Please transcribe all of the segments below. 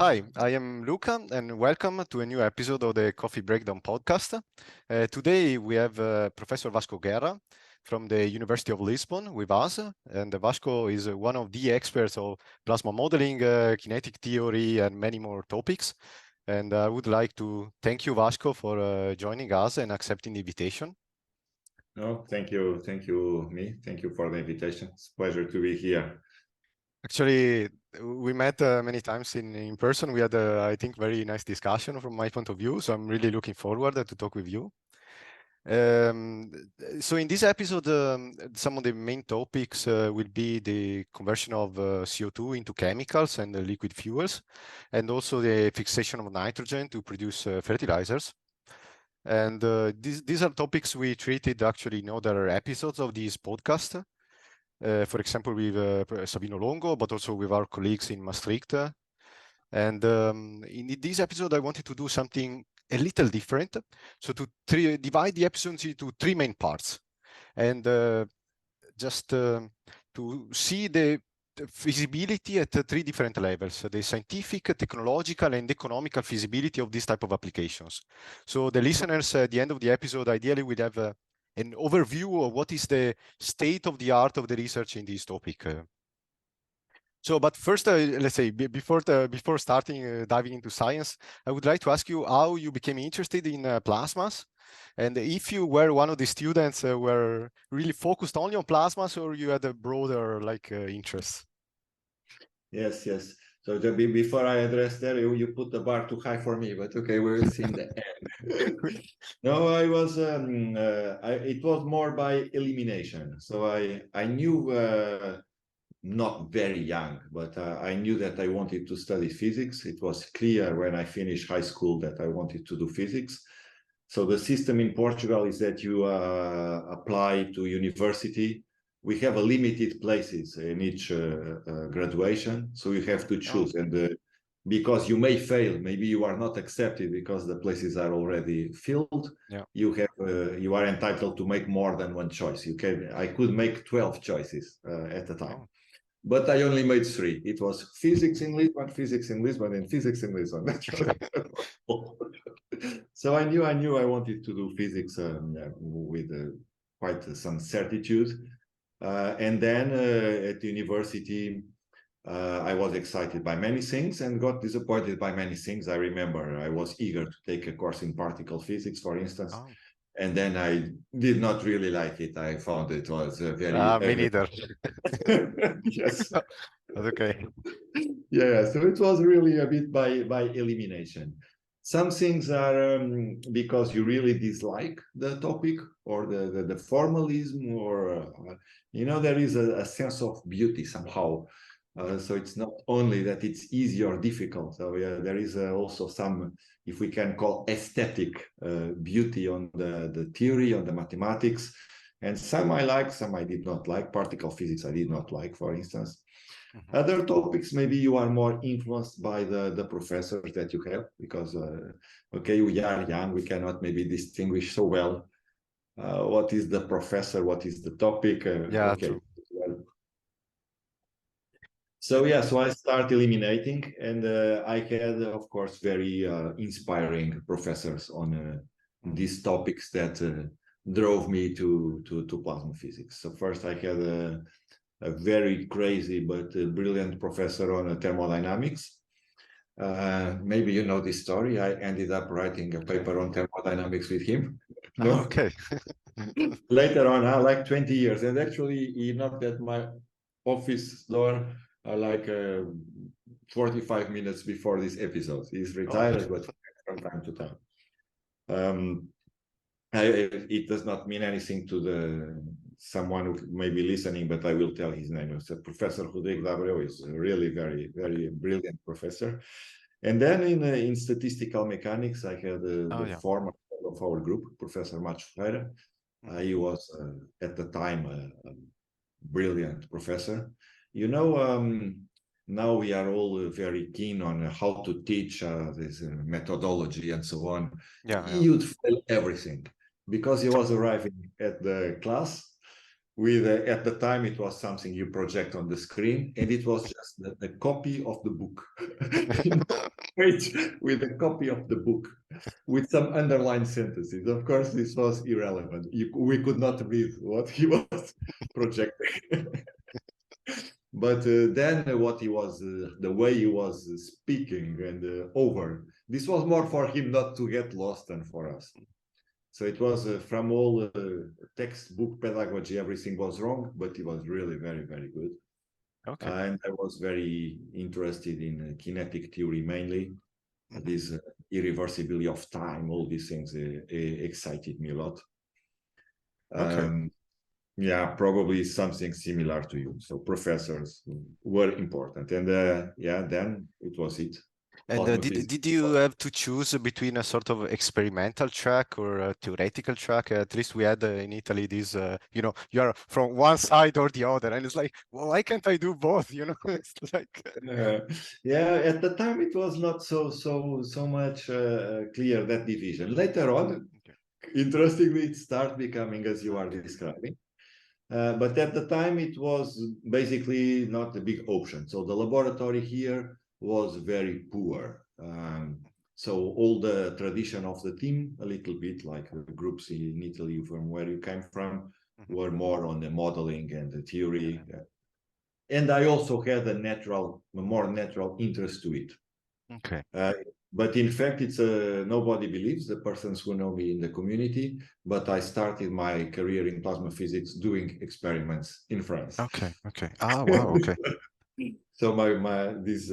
Hi, I am Luca, and welcome to a new episode of the Coffee Breakdown podcast. Today we have Professor Vasco Guerra from the University of Lisbon with us, and Vasco is one of the experts of plasma modeling, kinetic theory, and many more topics. And I would like to thank you, Vasco, for joining us and accepting the invitation. No, thank you. Thank you for the invitation. It's a pleasure to be here. Actually, we met many times in person. We had, I think, very nice discussion from my point of view. So I'm really looking forward to talk with you. So in this episode, some of the main topics will be the conversion of CO2 into chemicals and liquid fuels, and also the fixation of nitrogen to produce fertilizers. And these are topics we treated actually in other episodes of this podcast. For example, with Sabino Longo, but also with our colleagues in Maastricht. And in this episode, I wanted to do something a little different. So to divide the episodes into three main parts. And just to see the feasibility at three different levels: the scientific, technological, and economical feasibility of this type of applications. So the listeners at the end of the episode ideally will have an overview of what is the state of the art of the research in this topic. So, but first, let's say before starting diving into science, I would like to ask you how you became interested in plasmas, and if you were one of the students were really focused only on plasmas, or you had a broader interest. Yes. So before I address that, you put the bar too high for me, but okay, we'll see in the end. No, I was. It was more by elimination. So I knew. Not very young, but I knew that I wanted to study physics. It was clear when I finished high school that I wanted to do physics. So the system in Portugal is that you apply to university. We have a limited places in each graduation, so you have to choose. Oh. And because you may fail, maybe you are not accepted because the places are already filled. Yeah. You are entitled to make more than one choice. I could make 12 choices at a time. Oh. But I only made 3. It was physics in Lisbon, and physics in Lisbon. So I knew I wanted to do physics with quite some certitude. And then at the university, I was excited by many things and got disappointed by many things. I remember I was eager to take a course in particle physics, for instance. Oh. And then I did not really like it. I found it was very... me neither. Yes. That's okay. Yeah, so it was really a bit by elimination. Some things are because you really dislike the topic or the formalism, or, there is a sense of beauty somehow. So it's not only that it's easy or difficult. So there is also some, if we can call, aesthetic beauty on the theory, on the mathematics. And some I like, some I did not like. Particle physics I did not like, for instance. Mm-hmm. Other topics, maybe you are more influenced by the professors that you have, because, we are young, we cannot maybe distinguish so well what is the professor, what is the topic. True. So I start eliminating, and I had, of course, very inspiring professors on these topics that drove me to plasma physics. So first I had a very crazy but brilliant professor on thermodynamics. Maybe you know this story. I ended up writing a paper on thermodynamics with him. No? Okay. Later on, like 20 years, and actually he knocked at my office door 45 minutes before this episode. He's retired, but from time to time. It does not mean anything to someone who may be listening, but I will tell his name. It's Professor Rodrigo Abreu. Is a really very, very brilliant professor. And then in statistical mechanics, I had the former of our group, Professor Macho Ferreira. He was at the time a brilliant professor. Now we are all very keen on how to teach this methodology and so on. You'd fail everything, because he was arriving at the class with at the time it was something you project on the screen, and it was just the copy of the book. Page with a copy of the book with some underlined sentences. Of course, this was irrelevant. We could not read what he was projecting. But then what he was, the way he was speaking and over, this was more for him not to get lost than for us. So it was from all textbook pedagogy, everything was wrong, but it was really very, very good. Okay. And I was very interested in kinetic theory mainly. This irreversibility of time, all these things excited me a lot. Okay. Yeah, probably something similar to you. So professors were important. And yeah, then it was it. And Plasma physics. did you have to choose between a sort of experimental track or a theoretical track? At least we had in Italy this, you know, you're from one side or the other, and it's like, well, why can't I do both? You know, it's like, yeah, at the time it was not so much clear that division. Later on, okay. interestingly, it started becoming as you are describing. But at the time, it was basically not a big option. So the laboratory here was very poor. So all the tradition of the team, a little bit like the groups in Italy from where you came from, were more on the modeling and the theory. And I also had a more natural interest to it. Okay. But in fact, it's nobody believes the persons who know me in the community. But I started my career in plasma physics doing experiments in France. Okay. Okay. Ah, wow. Okay. So this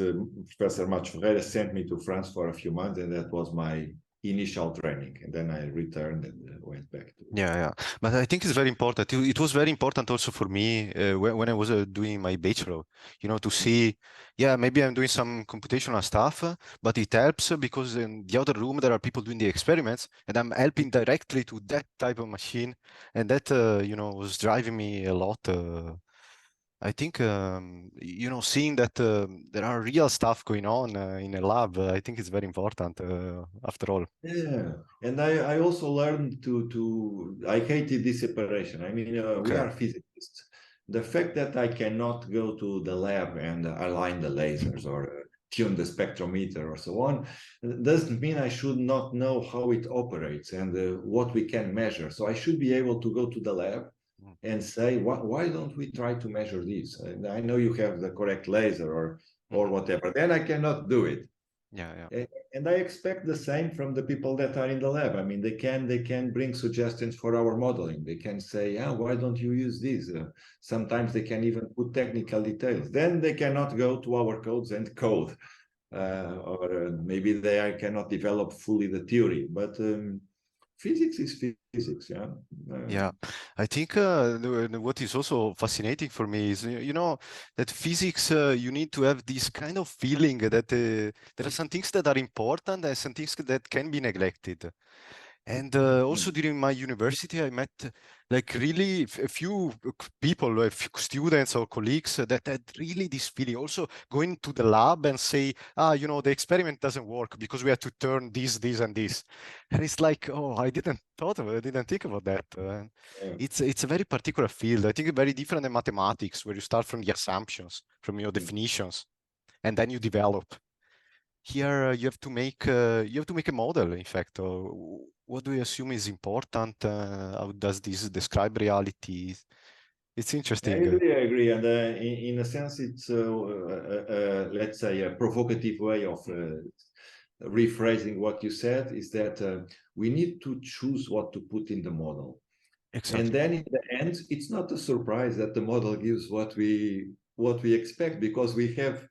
Professor Ferreira sent me to France for a few months, and that was my initial training. And then I returned and went back to. Yeah. But I think it's very important. It was very important also for me when I was doing my bachelor, you know, to see, yeah, maybe I'm doing some computational stuff, but it helps because in the other room there are people doing the experiments, and I'm helping directly to that type of machine, and that you know, was driving me a lot. I think you know, seeing that there are real stuff going on in a lab, I think it's very important after all. Yeah, and I also learned I hated this separation. I mean, we Okay. are physicists. The fact that I cannot go to the lab and align the lasers or tune the spectrometer or so on doesn't mean I should not know how it operates and what we can measure. So I should be able to go to the lab and say, why don't we try to measure this? And I know you have the correct laser or whatever. Then I cannot do it. Yeah. And I expect the same from the people that are in the lab. I mean, they can bring suggestions for our modeling. They can say, "Yeah, why don't you use this?" Sometimes they can even put technical details. Then they cannot go to our codes and code, or maybe they cannot develop fully the theory. But physics is physics, yeah. Yeah, I think what is also fascinating for me is, you know, that physics, you need to have this kind of feeling that there are some things that are important and some things that can be neglected. And also during my university, I met like really a few people, a few students or colleagues that had really this feeling. Also going to the lab and say, you know, the experiment doesn't work because we have to turn this, and this. And it's like, oh, I didn't think about that. Yeah. It's a very particular field. I think it's very different than mathematics, where you start from the assumptions, from your Mm. definitions, and then you develop. Here you have to make a model, in fact. What do you assume is important? How does this describe reality? It's I interesting. agree, I agree. And in a sense, it's, let's say, a provocative way of rephrasing what you said is that we need to choose what to put in the model. And Exactly. then in the end, it's not a surprise that the model gives what we expect because we have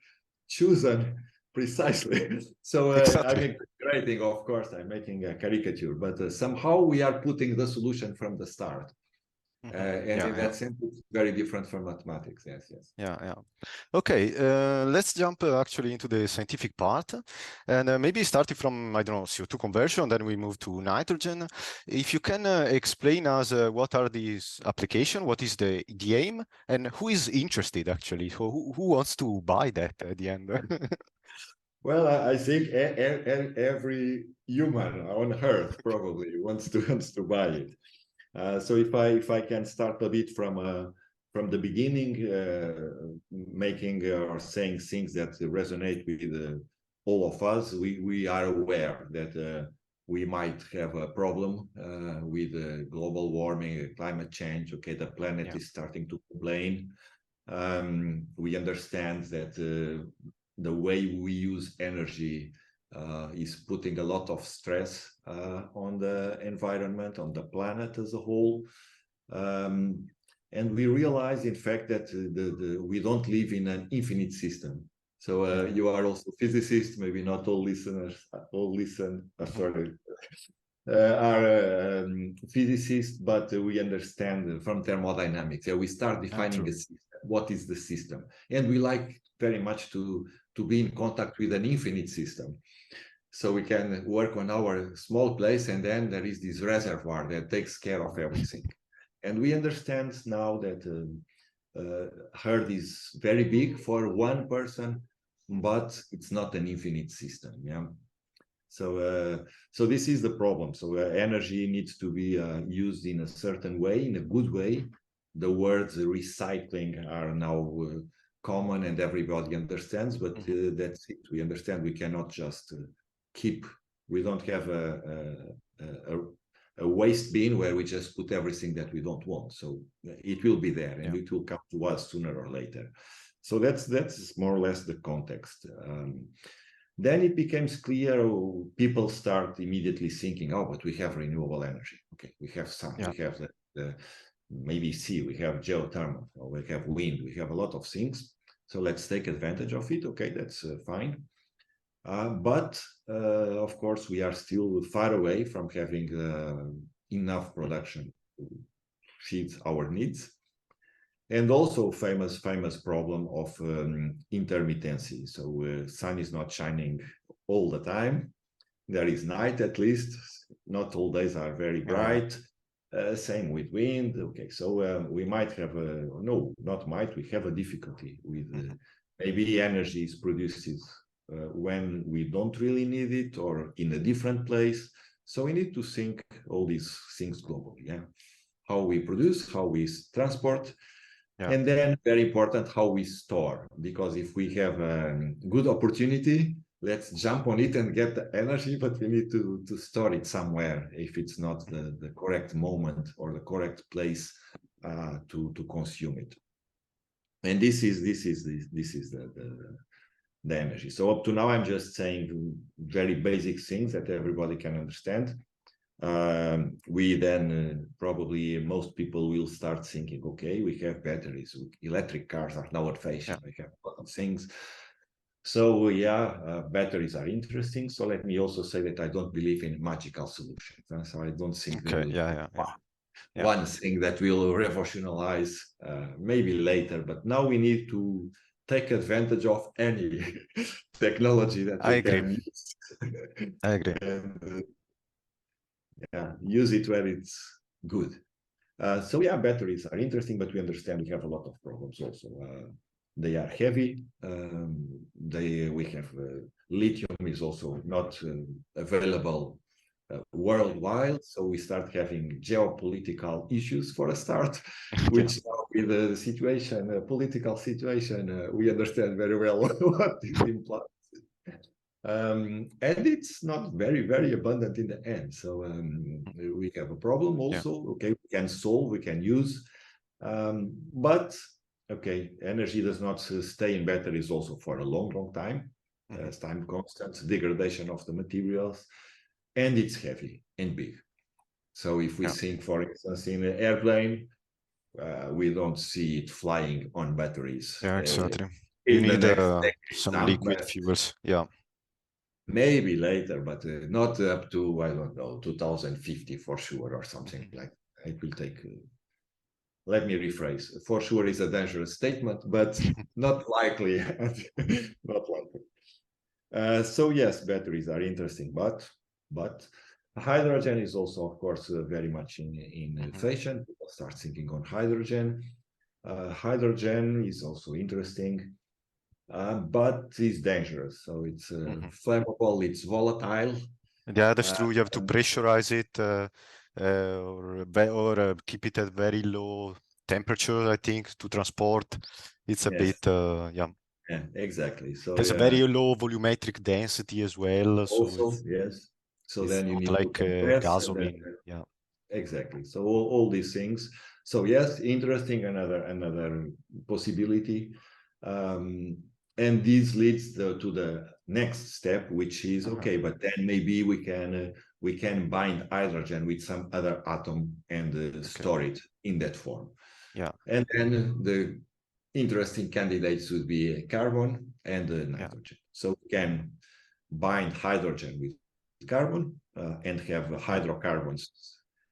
chosen precisely. So I'm Exactly. exaggerating, of course, I'm making a caricature, but somehow we are putting the solution from the start. And in Yeah. that sense, it's very different from mathematics. Yes. Yeah. Okay, let's jump actually into the scientific part, and maybe starting from, I don't know, CO2 conversion, then we move to nitrogen. If you can explain us what are these applications, what is the aim, and who is interested actually, who wants to buy that at the end? Well, I think every human on Earth probably wants to buy it. So if I can start a bit from the beginning, making or saying things that resonate with all of us, we are aware that we might have a problem with global warming, climate change. Okay, the planet is starting to complain. We understand that the way we use energy is putting a lot of stress on the environment, on the planet as a whole. And we realize, in fact, that we don't live in an infinite system. So you are also physicists, maybe not all listeners, are physicists, but we understand from thermodynamics. We start defining a system. What is the system? And we like very much to be in contact with an infinite system. So we can work on our small place, and then there is this reservoir that takes care of everything. And we understand now that Earth is very big for one person, but it's not an infinite system. Yeah. So this is the problem. So energy needs to be used in a certain way, in a good way. The words recycling are now common and everybody understands, but that's it. We understand we cannot just we don't have a waste bin where we just put everything that we don't want. So it will be there and it will come to us sooner or later. So that's more or less the context. Then it becomes clear, people start immediately thinking, oh, but we have renewable energy. Okay, we have sun, we have the maybe sea, we have geothermal, or we have wind, we have a lot of things. So let's take advantage of it. Okay, that's fine. But of course, we are still far away from having enough production to feed our needs. And also famous problem of intermittency. So sun is not shining all the time. There is night at least. Not all days are very bright. Same with wind. Okay, so we might have we have a difficulty with maybe energy is produced when we don't really need it or in a different place. So we need to think all these things globally. Yeah, how we produce, how we transport. And then very important, how we store, because if we have a good opportunity, let's jump on it and get the energy, but we need to store it somewhere if it's not the correct moment or the correct place to consume it. And this is the energy. So up to now, I'm just saying very basic things that everybody can understand. We then probably most people will start thinking, okay, we have batteries, electric cars are now fashion, we have a lot of things. So batteries are interesting. So let me also say that I don't believe in magical solutions. So I don't think one thing that will revolutionize maybe later, but now we need to take advantage of any technology that we can use. I agree. And, use it where it's good. So batteries are interesting, but we understand we have a lot of problems also. They are heavy. We have lithium is also not available worldwide. So we start having geopolitical issues for a start, which with the situation, political situation, we understand very well what it implies. And it's not very, very abundant in the end. So we have a problem also. Okay, we can solve, we can use. But okay, energy does not stay in batteries also for a long, long time. As time constant, degradation of the materials, and it's heavy and big. So if we think, for instance, in an airplane, we don't see it flying on batteries. Exactly. You need some liquid fuels. Maybe later, but not up to, I don't know, 2050 for sure, or something like that. It will take, let me rephrase, for sure is a dangerous statement, but not likely, not likely. So yes, batteries are interesting, but hydrogen is also, of course, very much in fashion. People start thinking on hydrogen. Hydrogen is also interesting. But it's dangerous. So it's flammable, it's volatile. Yeah, that's true. You have to pressurize it. or keep it at very low temperature, I think, to transport. It's a Yes. bit, yeah. Yeah, exactly. So There's a yeah, very low volumetric density as well, so also, yes. So it's then you not need to like compress and then gasoline. Yeah. exactly. So all these things. So yes, interesting. Another possibility, um, and this leads to the next step, which is okay. But then maybe we can bind hydrogen with some other atom and store it in that form. Yeah. And then the interesting candidates would be carbon and Yeah. nitrogen. So we can bind hydrogen with carbon and have hydrocarbons,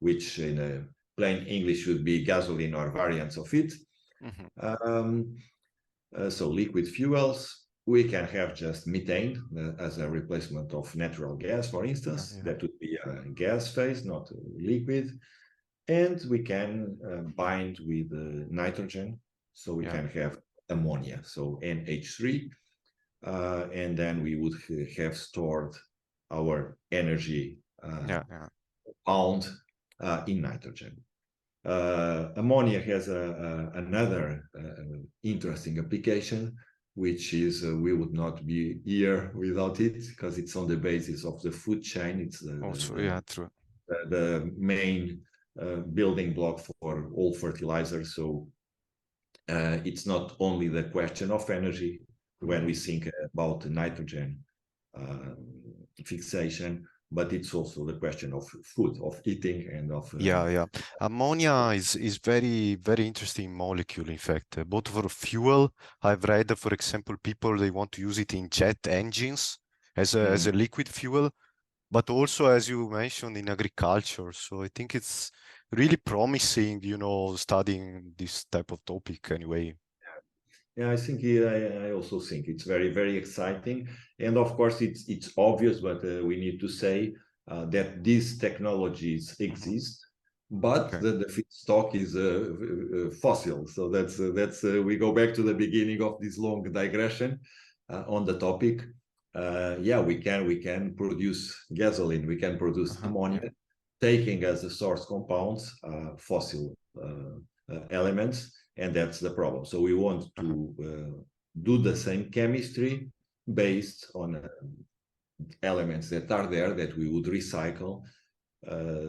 which in a plain English would be gasoline or variants of it. Um, so liquid fuels. We can have just methane as a replacement of natural gas, for instance. That would be a gas phase, not a liquid. And we can bind with nitrogen, so we can have ammonia, so NH3, and then we would have stored our energy bound in nitrogen. Ammonia has another interesting application, which is we would not be here without it because it's on the basis of the food chain. It's True. The main building block for all fertilizers. So it's not only the question of energy when we think about nitrogen fixation, but it's also the question of food, of eating, and of Ammonia is very interesting molecule. In fact, both for fuel. I've read, for example, people they want to use it in jet engines as a liquid fuel, but also, as you mentioned, in agriculture. So I think it's really promising, studying this type of topic anyway. Yeah, I think I also think it's very exciting, and of course it's obvious, but we need to say that these technologies exist, but the feedstock is fossil. So that's we go back to the beginning of this long digression on the topic. Yeah, we can produce gasoline, we can produce ammonia, taking as a source compounds fossil elements, and that's the problem. So we want to do the same chemistry based on elements that are there that we would recycle.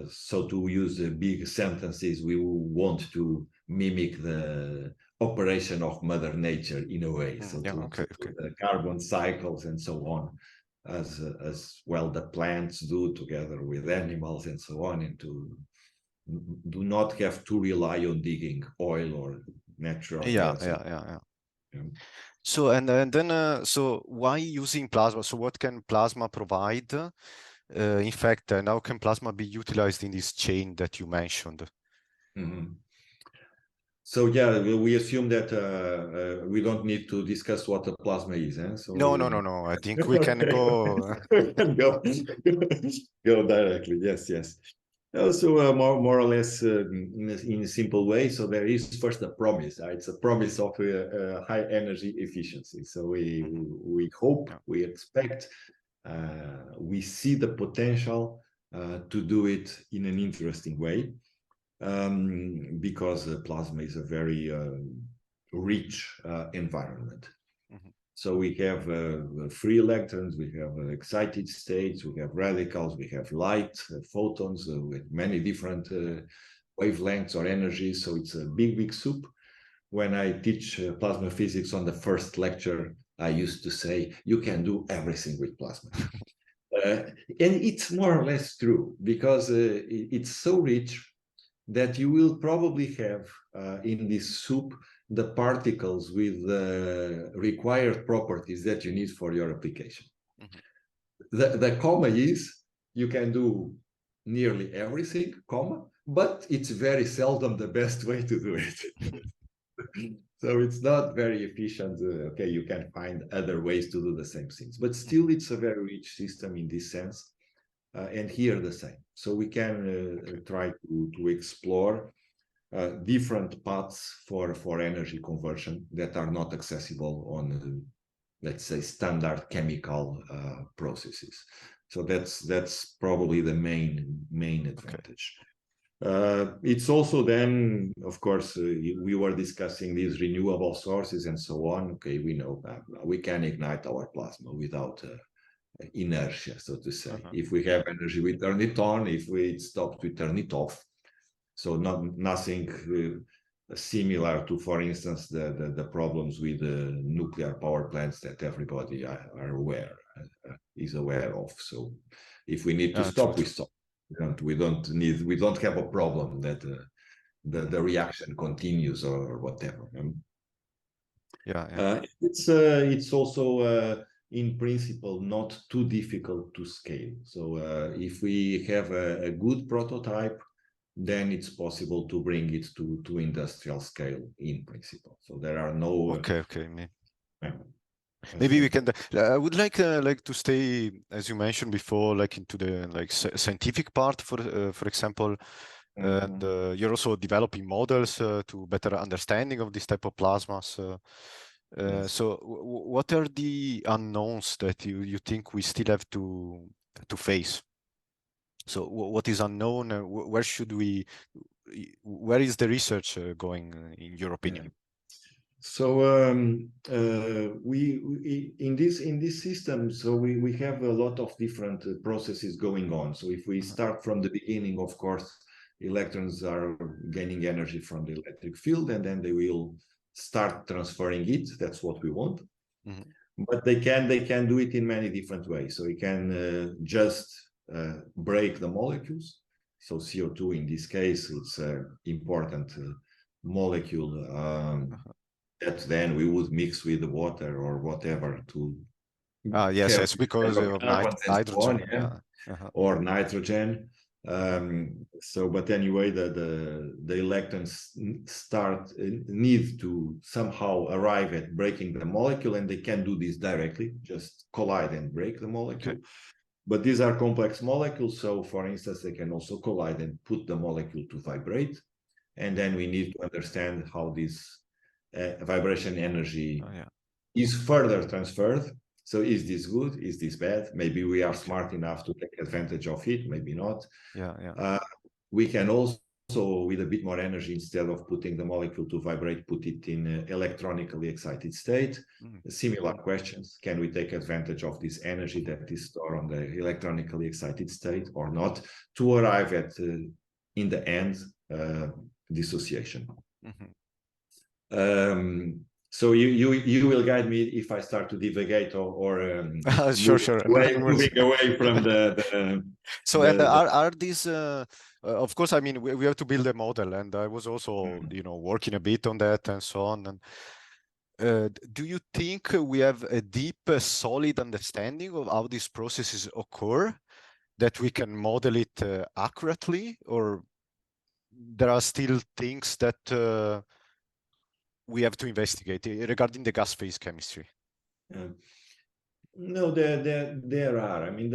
So to use big sentences, we want to mimic the operation of Mother Nature in a way. So to the carbon cycles and so on, as well the plants do together with animals and so on, and to do not have to rely on digging oil or natural gas. Yeah. So then so why using plasma? So what can plasma provide? In fact, and how can plasma be utilized in this chain that you mentioned? So yeah, we assume that we don't need to discuss what a plasma is. So no. I think we can go. We can go directly. Yes. Also, more or less in a simple way. So there is first a promise. It's a promise of high energy efficiency. So we hope, we expect, we see the potential to do it in an interesting way. Because plasma is a very rich environment. So we have free electrons, we have excited states, we have radicals, we have light, photons with many different wavelengths or energies. So it's a big soup. When I teach plasma physics on the first lecture, I used to say, you can do everything with plasma. And it's more or less true because it's so rich that you will probably have in this soup the particles with the required properties that you need for your application. The comma is you can do nearly everything, comma, but it's very seldom the best way to do it. So it's not very efficient. Okay, you can find other ways to do the same things, but still it's a very rich system in this sense. And here the same. So we can try to explore different paths for energy conversion that are not accessible on, let's say, standard chemical processes. So that's probably the main advantage. It's also then, of course, we were discussing these renewable sources and so on. Okay, we know we can ignite our plasma without inertia, so to say. If we have energy, we turn it on. If it stops, we turn it off. So nothing similar to, for instance, the problems with the nuclear power plants that everybody is aware of. So if we need to stop, we stop. We don't have a problem that the reaction continues or whatever. It's also in principle not too difficult to scale. So if we have a good prototype, then it's possible to bring it to industrial scale in principle. So there are no maybe we can. I would like to stay, as you mentioned before, like into the scientific part, for example, and you're also developing models to better understanding of this type of plasmas. Yes. So, what are the unknowns that you think we still have to face? So, what is unknown? Where should we? Where is the research going, in your opinion? Yeah. So we in this system, so we have a lot of different processes going on. So if we start from the beginning, of course, electrons are gaining energy from the electric field, and then they will start transferring it. That's what we want. But they can do it in many different ways. So we can just break the molecules. So CO2 in this case, it's an important molecule that then we would mix with the water or whatever to yes, because of nitrogen, or nitrogen. So, but anyway, the electrons need to somehow arrive at breaking the molecule, and they can do this directly, just collide and break the molecule. But these are complex molecules, so for instance, they can also collide and put the molecule to vibrate, and then we need to understand how this vibration energy is further transferred. So is this good? Is this bad? Maybe we are smart enough to take advantage of it, maybe not. We can also, with a bit more energy, instead of putting the molecule to vibrate, put it in electronically excited state. Similar questions. Can we take advantage of this energy that is stored on the electronically excited state or not to arrive at, in the end, dissociation? So you will guide me if I start to divagate or sure. moving away from the so are these of course, I mean, we have to build a model, and I was also working a bit on that and so on. And do you think we have a deep solid understanding of how these processes occur, that we can model it accurately, or there are still things that we have to investigate regarding the gas phase chemistry? No, there are. I mean,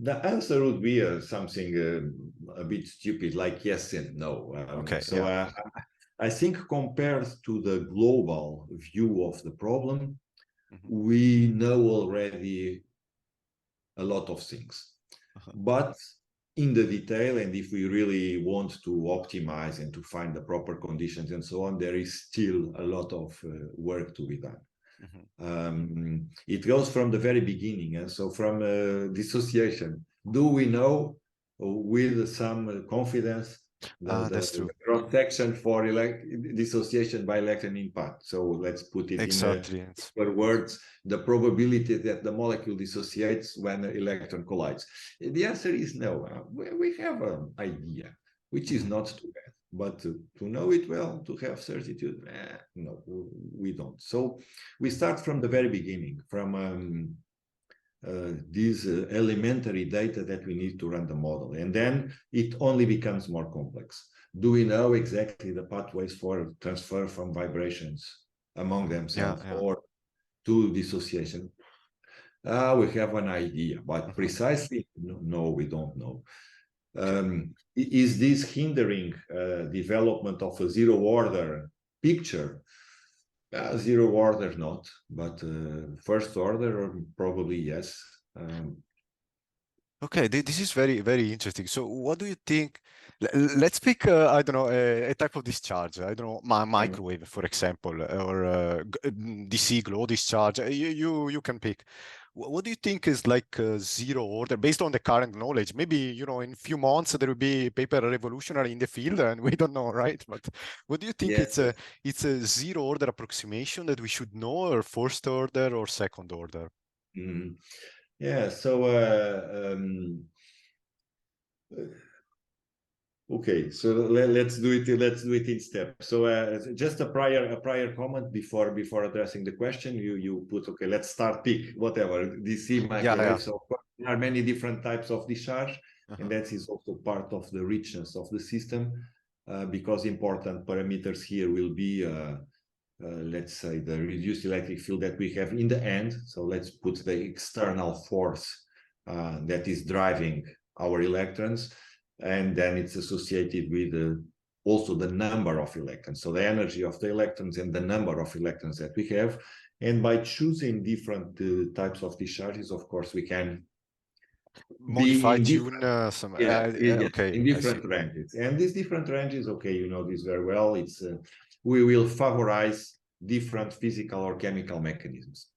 the answer would be something a bit stupid, like yes and no. I think compared to the global view of the problem, we know already a lot of things. But in the detail, and if we really want to optimize and to find the proper conditions and so on, there is still a lot of work to be done. It goes from the very beginning, and so from dissociation. Do we know with some confidence the cross-section for dissociation by electron impact? So let's put it in other words, the probability that the molecule dissociates when the electron collides. The answer is no. We have an idea, which is not too bad. But to know it well, to have certitude, no, we don't. So we start from the very beginning, from these elementary data that we need to run the model. And then it only becomes more complex. Do we know exactly the pathways for transfer from vibrations among themselves or to dissociation? We have an idea, but precisely, no, we don't know. Is this hindering development of a zero order picture? Zero order not, but first order probably yes. Okay, this is very, very interesting. So what do you think Let's pick, I don't know, a type of discharge. I don't know, microwave, for example, or DC glow discharge. You can pick. What do you think is like zero order based on the current knowledge? Maybe, you know, in a few months there will be paper revolutionary in the field, and we don't know, right? But what do you think Yes, yes. it's a zero order approximation that we should know, or first order or second order? Mm. Yeah. So okay, so let's do it. Let's do it in steps. So just a prior comment before addressing the question. You put, okay, let's start pick whatever DC Yeah, yeah. microwave. So of course, there are many different types of discharge, and Uh-huh. that is also part of the richness of the system, because important parameters here will be let's say the reduced electric field that we have in the end. So let's put the external force that is driving our electrons, and then it's associated with also the number of electrons. So the energy of the electrons and the number of electrons that we have. And by choosing different types of discharges, of course, we can be Modify, in tune, different, some, yes, okay, in I see. different ranges. And these different ranges, okay, you know this very well. It's we will favorize different physical or chemical mechanisms.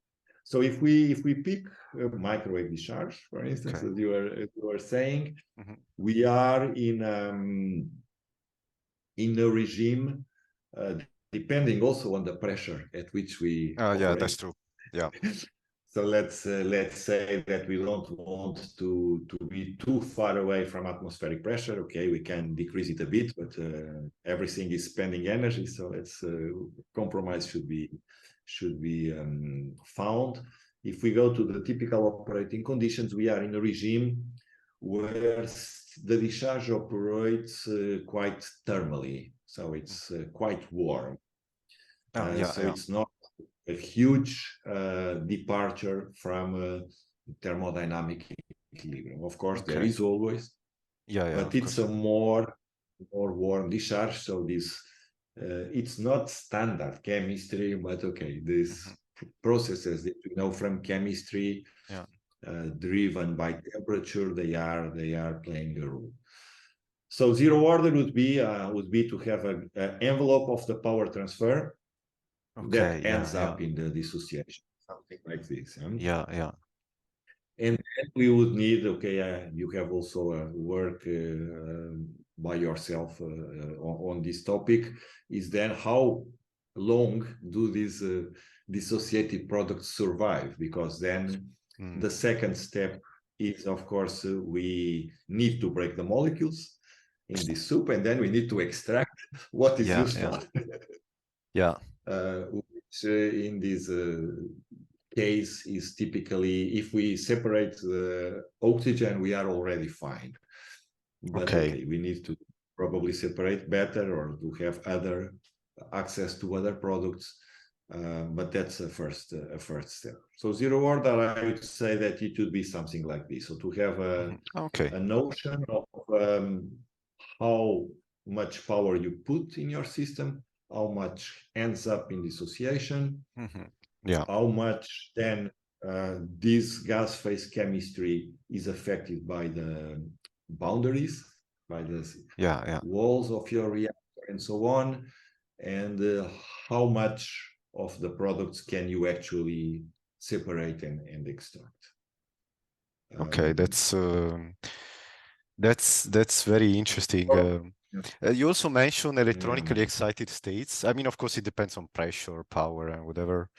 So if we pick a microwave discharge, for instance, Okay. as you were saying, Mm-hmm. we are in a regime depending also on the pressure at which we Yeah, that's operate. true. Yeah. So let's say that we don't want to be too far away from atmospheric pressure. Okay, we can decrease it a bit, but everything is spending energy, so let's compromise should be found. If we go to the typical operating conditions, we are in a regime where the discharge operates quite thermally, so it's quite warm. Oh, yeah, So yeah. it's not a huge departure from thermodynamic equilibrium. Of course, there Okay. is always, Yeah, yeah, but of it's course. a more warm discharge. So this it's not standard chemistry, but okay, these Mm-hmm. processes that we know from chemistry, Yeah. driven by temperature, they are playing a role. So zero order would be to have an envelope of the power transfer Okay. that Yeah, ends yeah. up in the dissociation, something like this. Yeah, yeah. And then we would need, okay, you have also work by yourself on this topic, is then how long do these dissociated products survive? Because then Mm. the second step is, of course, we need to break the molecules in this soup, and then we need to extract what is Yeah, yeah. useful. Yeah. Which in this case is typically, if we separate the oxygen, we are already fine. But Okay. okay, we need to probably separate better or to have other access to other products. But that's a first step. So zero order, I would say that it would be something like this. So to have Okay. a notion of how much power you put in your system, how much ends up in dissociation, Yeah. how much then this gas phase chemistry is affected by the boundaries, by the Yeah, yeah. walls of your reactor and so on, and how much of the products can you actually separate and extract. Okay, that's very interesting. You also mentioned electronically excited states. I mean, of course, it depends on pressure, power, and whatever.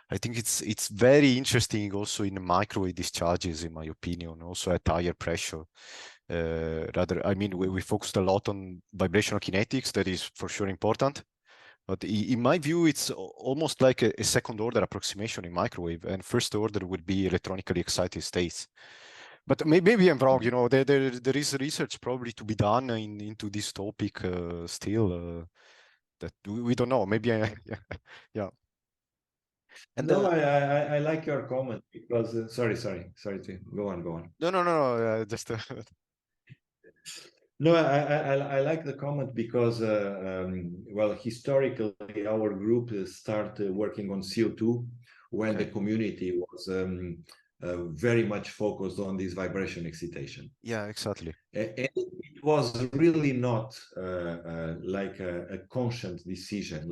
I think it's very interesting also in microwave discharges, in my opinion, also at higher pressure. Rather, I mean, we focused a lot on vibrational kinetics. That is for sure important. But in my view, it's almost like a second order approximation in microwave, and first order would be electronically excited states. But maybe I'm wrong. You know, there is research probably to be done into this topic still that we don't know. Maybe yeah, yeah. And No, I like your comment because sorry to go on. no. Just No, I like the comment because well, historically our group started working on CO2 when the okay. community was very much focused on this vibration excitation. Yeah, exactly. And it was really not like a conscious decision,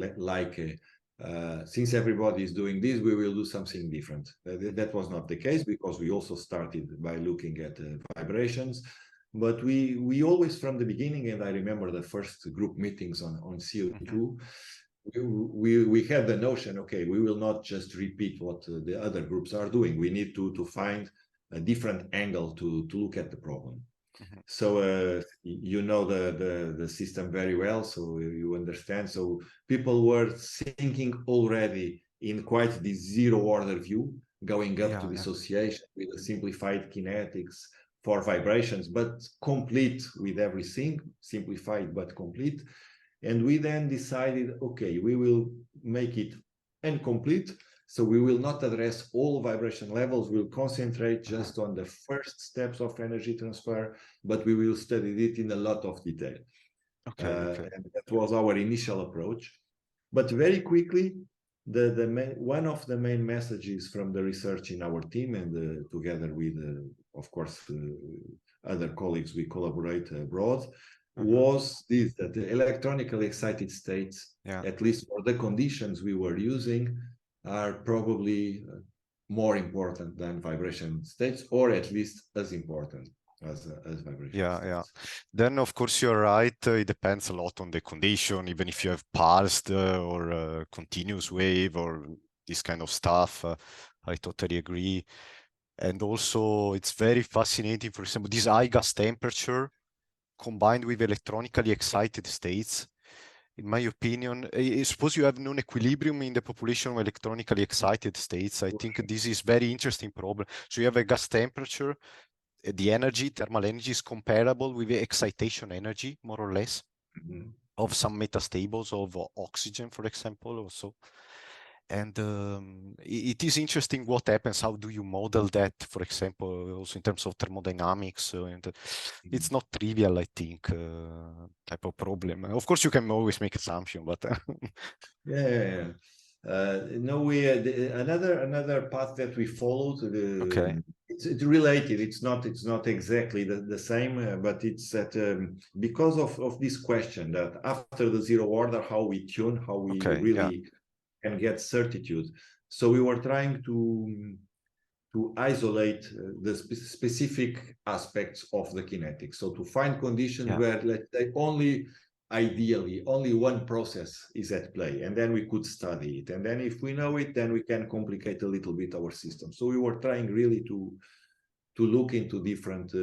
since everybody is doing this, we will do something different. That was not the case, because we also started by looking at vibrations. But we always, from the beginning, and I remember the first group meetings on CO2, we had the notion, okay, we will not just repeat what the other groups are doing. We need to find a different angle to look at the problem. So you know the system very well, so you understand. So people were thinking already in quite the zero order view, going up to dissociation with a simplified kinetics for vibrations, but complete with everything, simplified but complete. And we then decided, okay, we will make it incomplete. So we will not address all vibration levels. We'll concentrate just on the first steps of energy transfer, but we will study it in a lot of detail. And that was our initial approach. But very quickly, one of the main messages from the research in our team, and together with, of course, other colleagues we collaborate abroad, was this, that the electronically excited states, at least for the conditions we were using, are probably more important than vibration states, or at least as important as vibration states. Then, of course, you're right. It depends a lot on the condition, even if you have pulsed or continuous wave or this kind of stuff. I totally agree. And also, it's very fascinating, for example, this high gas temperature combined with electronically excited states. In my opinion, I suppose you have non-equilibrium in the population of electronically excited states. I think this is very interesting problem. So you have a gas temperature, the energy, thermal energy is comparable with the excitation energy, more or less, of some metastables of oxygen, for example, also. And it is interesting what happens. How do you model that, for example, also in terms of thermodynamics? And it's not trivial, I think, type of problem. Of course, you can always make assumption, but no, another path that we followed. It's related. It's not exactly the same, but it's that because of this question that after the zero order, how we tune, how we really can get certitude. So we were trying to isolate the specific aspects of the kinetics. So to find conditions where, let's say, ideally only one process is at play, and then we could study it. And then if we know it, then we can complicate a little bit our system. So we were trying really to look into different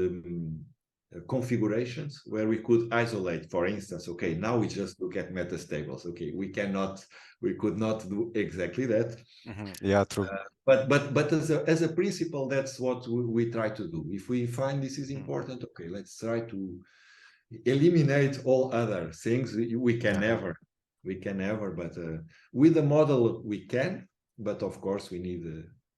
configurations where we could isolate, for instance, okay, now we just look at metastables. Okay, we could not do exactly that. True. But as a principle, that's what we try to do. If we find this is important, okay, let's try to eliminate all other things. We can never, but with the model we can. But of course, we need,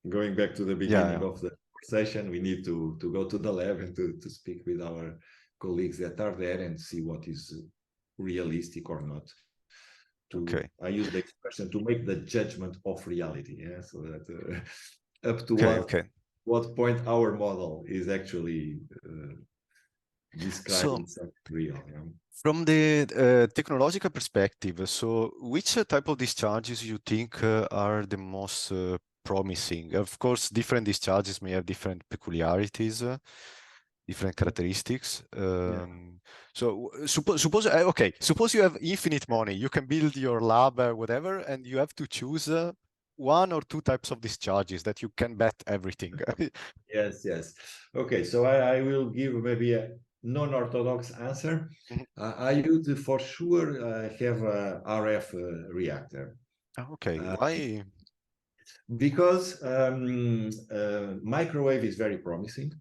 going back to the beginning of the session, we need to go to the lab and to speak with our colleagues that are there and see what is realistic or not. I use the expression to make the judgment of reality. So that up to what point our model is actually describing something real. From the technological perspective, so which type of discharges you think are the most promising? Of course, different discharges may have different peculiarities, different characteristics. So suppose you have infinite money, you can build your lab, whatever, and you have to choose one or two types of discharges that you can bet everything. Yes. Okay, so I will give maybe a non-orthodox answer. I would for sure have a RF reactor. Why? Because microwave is very promising,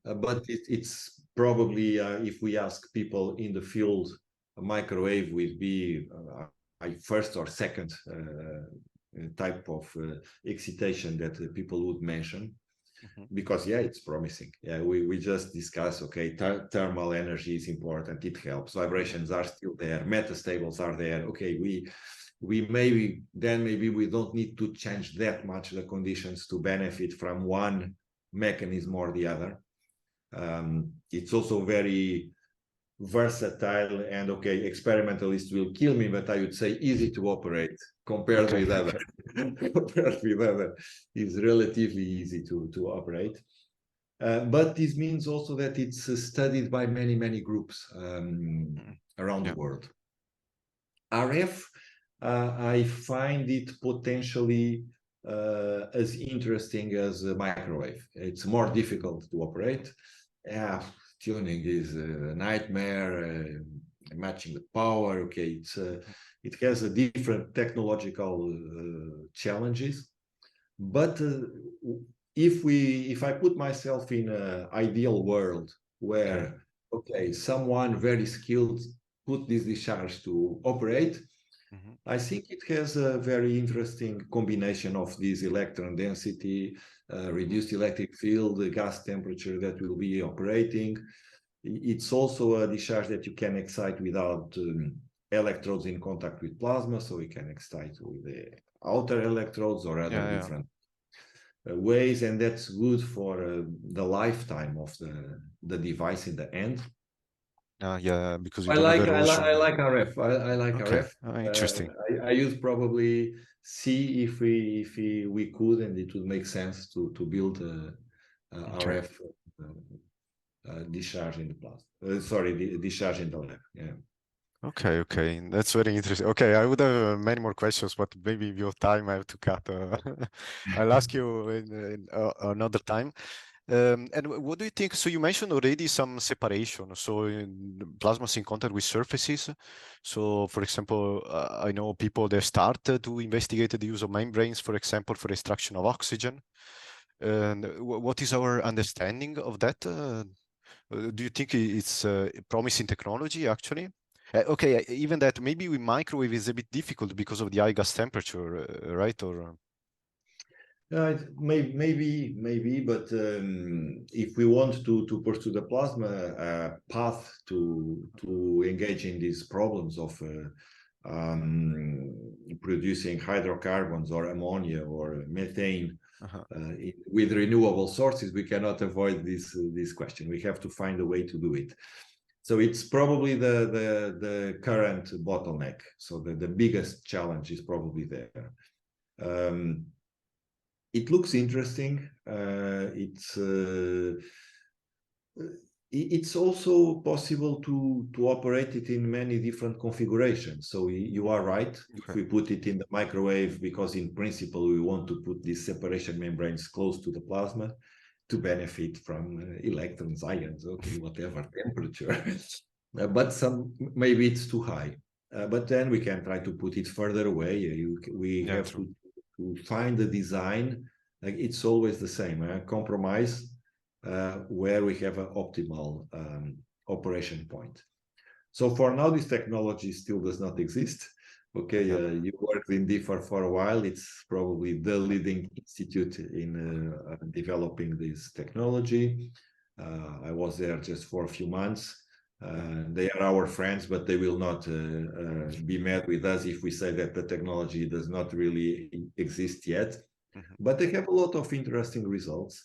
but it's probably, if we ask people in the field, a microwave will be first or second type of excitation that people would mention. Because it's promising. We just discussed, okay, thermal energy is important, it helps, vibrations are still there, metastables are there. Okay, maybe we don't need to change that much the conditions to benefit from one mechanism or the other. It's also very versatile, and okay, experimentalists will kill me, but I would say easy to operate compared with other. Compared with other, is relatively easy to operate. But this means also that it's studied by many groups around the world. RF, I find it potentially as interesting as a microwave. It's more difficult to operate. Tuning is a nightmare. Matching the power, okay, it has a different technological challenges. But if I put myself in an ideal world where okay, someone very skilled put this discharge to operate, I think it has a very interesting combination of this electron density, reduced electric field, the gas temperature that will be operating. It's also a discharge that you can excite without electrodes in contact with plasma, so we can excite with the outer electrodes or other different ways, and that's good for the lifetime of the device in the end. Because you I don't like have erosion. I like RF. I like RF. Interesting. I used probably see if we could, and it would make sense to build a RF discharge in the plasma. Sorry, discharge in the lab. Yeah. Okay, that's very interesting. Okay, I would have many more questions, but maybe your time I have to cut. I'll ask you in another time. And what do you think? So you mentioned already some separation. So plasmas in contact with surfaces. So for example, I know people they started to investigate the use of membranes, for example, for extraction of oxygen. And what is our understanding of that? Do you think it's promising technology actually? Okay, even that maybe with microwave is a bit difficult because of the high gas temperature, right? Or maybe, but if we want to pursue the plasma path to engage in these problems of producing hydrocarbons or ammonia or methane with renewable sources, we cannot avoid this question. We have to find a way to do it. So it's probably the current bottleneck. So the biggest challenge is probably there. It looks interesting. It's also possible to operate it in many different configurations. So you are right. If we put it in the microwave, because in principle we want to put these separation membranes close to the plasma to benefit from electrons, ions, okay, whatever temperature. But maybe it's too high. But then we can try to put it further away. We have to find the design. Like it's always the same, compromise where we have an optimal operation point. So for now, this technology still does not exist. Okay, you worked in DIFAR for a while. It's probably the leading institute in developing this technology. I was there just for a few months. They are our friends, but they will not be mad with us if we say that the technology does not really exist yet. But they have a lot of interesting results.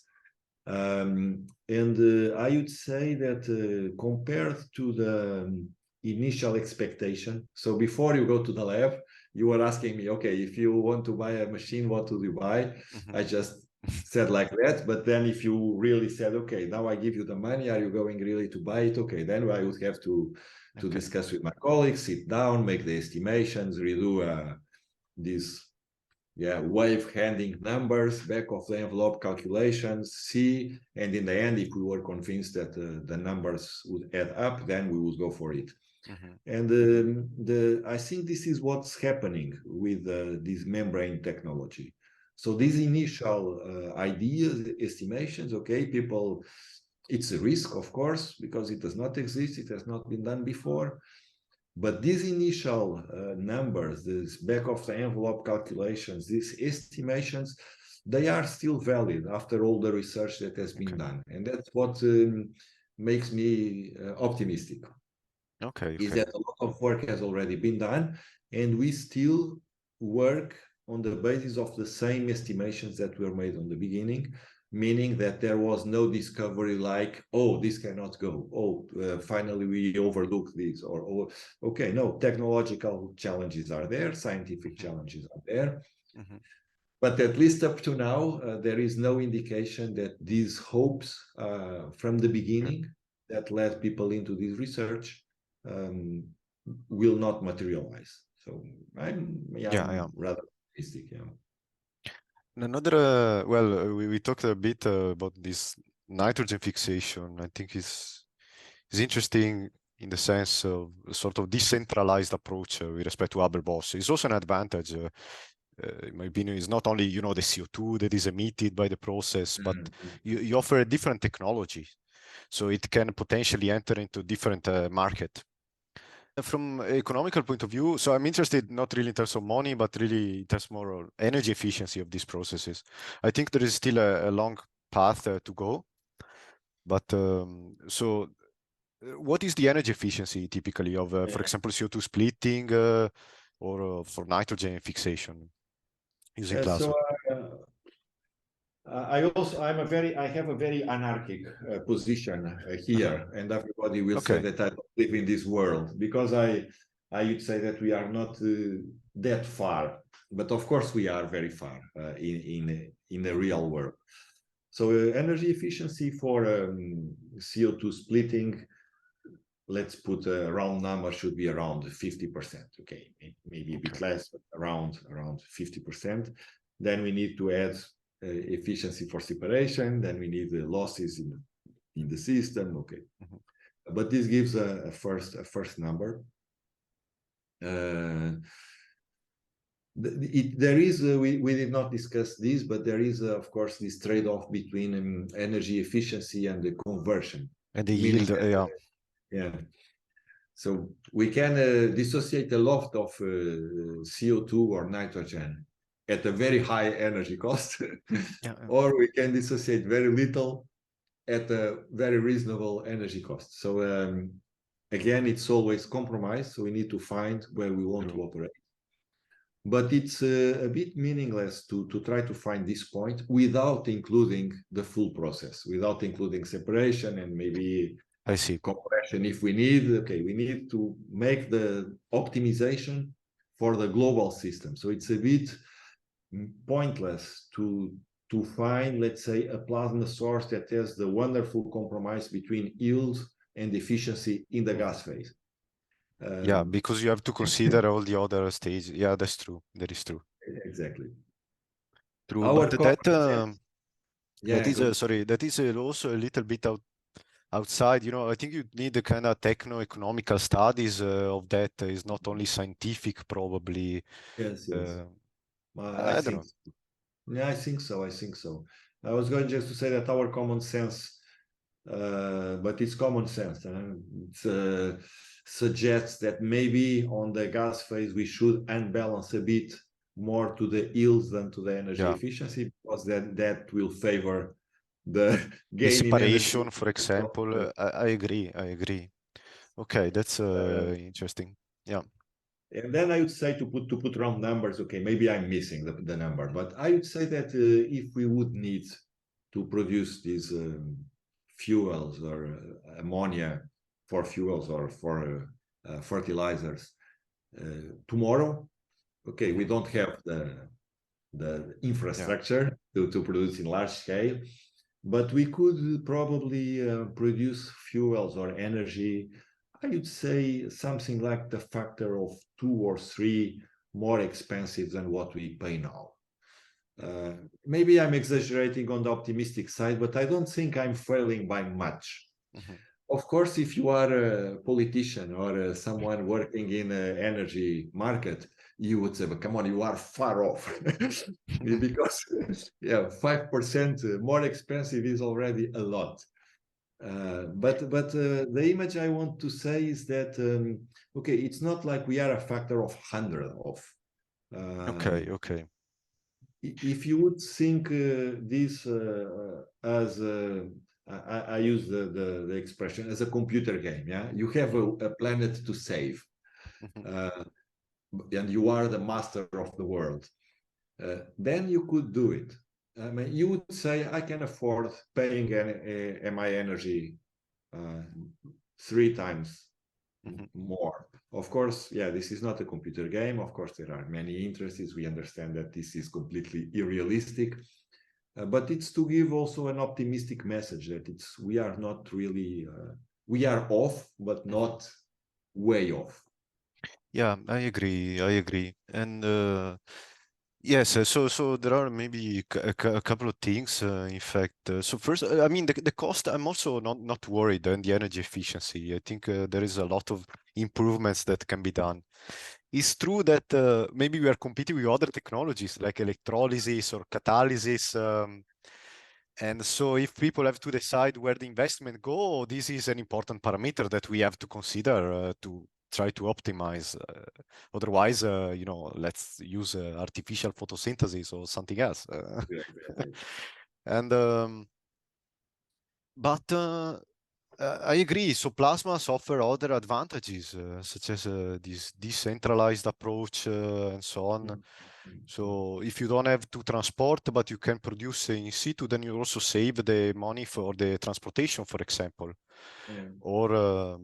And I would say that compared to the initial expectation, so before you go to the lab, you were asking me, okay, if you want to buy a machine, what would you buy? I just said like that. But then if you really said, okay, now I give you the money, are you going really to buy it? Okay, then I would have to discuss with my colleagues, sit down, make the estimations, redo these wave handing numbers, back of the envelope calculations, see, and in the end, if we were convinced that the numbers would add up, then we would go for it. And I think this is what's happening with this membrane technology. So these initial ideas, estimations, okay, people, it's a risk, of course, because it does not exist, it has not been done before. But these initial numbers, this back of the envelope calculations, these estimations, they are still valid after all the research that has been done. And that's what makes me optimistic. Is that a lot of work has already been done, and we still work on the basis of the same estimations that were made on the beginning, meaning that there was no discovery like, oh, this cannot go, oh, finally we overlooked this, or oh, okay, no, technological challenges are there, scientific challenges are there. But at least up to now, there is no indication that these hopes from the beginning that led people into this research will not materialize. So I'm rather optimistic. Yeah. Another, we talked a bit about this nitrogen fixation. I think is interesting in the sense of a sort of decentralized approach with respect to Haber-Bosch. It's also an advantage. In my opinion, is not only, you know, the CO2 that is emitted by the process, but you offer a different technology, so it can potentially enter into different market. From an economical point of view, so I'm interested not really in terms of money, but really in terms more of energy efficiency of these processes. I think there is still a long path to go, but what is the energy efficiency typically of, for example, CO2 splitting or for nitrogen fixation using plasma? I have a very anarchic position here, and everybody will say that I don't live in this world, because I would say that we are not that far, but of course we are very far in the real world. So energy efficiency for CO2 splitting, let's put a round number, should be around 50%. Okay, maybe a bit less, but around 50%. Then we need to add efficiency for separation. Then we need the losses in the system. Okay, but this gives a first number. There is we did not discuss this, but there is of course this trade-off between energy efficiency and the conversion and the yield. Yeah. So we can dissociate a lot of CO2 or nitrogen at a very high energy cost, or we can dissociate very little at a very reasonable energy cost. So again, it's always compromise. So we need to find where we want to operate. But it's a bit meaningless to try to find this point without including the full process, without including separation and maybe compression if we need. Okay, we need to make the optimization for the global system. So it's a bit pointless to find, let's say, a plasma source that has the wonderful compromise between yield and efficiency in the gas phase. Yeah, because you have to consider all the other stages. Yeah, that's true. That is true. Exactly. True, but that is sorry, that is also a little bit outside. You know, I think you need the kind of techno-economical studies of that. Is not only scientific, probably. Yes. I don't know. Yeah, I think so. I was going just to say that our common sense, but it's common sense. It suggests that maybe on the gas phase we should unbalance a bit more to the yields than to the energy efficiency, because that will favor the gain separation, in energy. for example. I agree. Okay, that's interesting. Yeah. And then I would say to put round numbers. Okay, maybe I'm missing the number, but I would say that if we would need to produce these fuels or ammonia for fuels or for fertilizers tomorrow, okay, we don't have the infrastructure to produce in large scale, but we could probably produce fuels or energy, I would say something like the factor of 2 or 3 more expensive than what we pay now. Maybe I'm exaggerating on the optimistic side, but I don't think I'm failing by much. Of course, if you are a politician or someone working in an energy market, you would say, but come on, you are far off. Because 5% more expensive is already a lot. But the image I want to say is that okay, it's not like we are a factor of 100 off. Okay. If you would think this as I use the expression as a computer game, yeah, you have a planet to save, and you are the master of the world, then you could do it. I mean, you would say, I can afford paying my energy 3 times more. Of course, yeah, this is not a computer game. Of course, there are many interests. We understand that this is completely unrealistic. But it's to give also an optimistic message that we are not really, we are off, but not way off. Yeah, I agree. I agree. And yes, so there are maybe a couple of things. In fact, so first, I mean the cost. I'm also not worried on the energy efficiency. I think there is a lot of improvements that can be done. It's true that maybe we are competing with other technologies like electrolysis or catalysis. And so if people have to decide where the investment go, this is an important parameter that we have to consider to try to optimize. Otherwise, let's use artificial photosynthesis or something else. Yeah, exactly. And but I agree. So plasmas offer other advantages, such as this decentralized approach and so on. So if you don't have to transport, but you can produce in situ, then you also save the money for the transportation, for example. Yeah. Or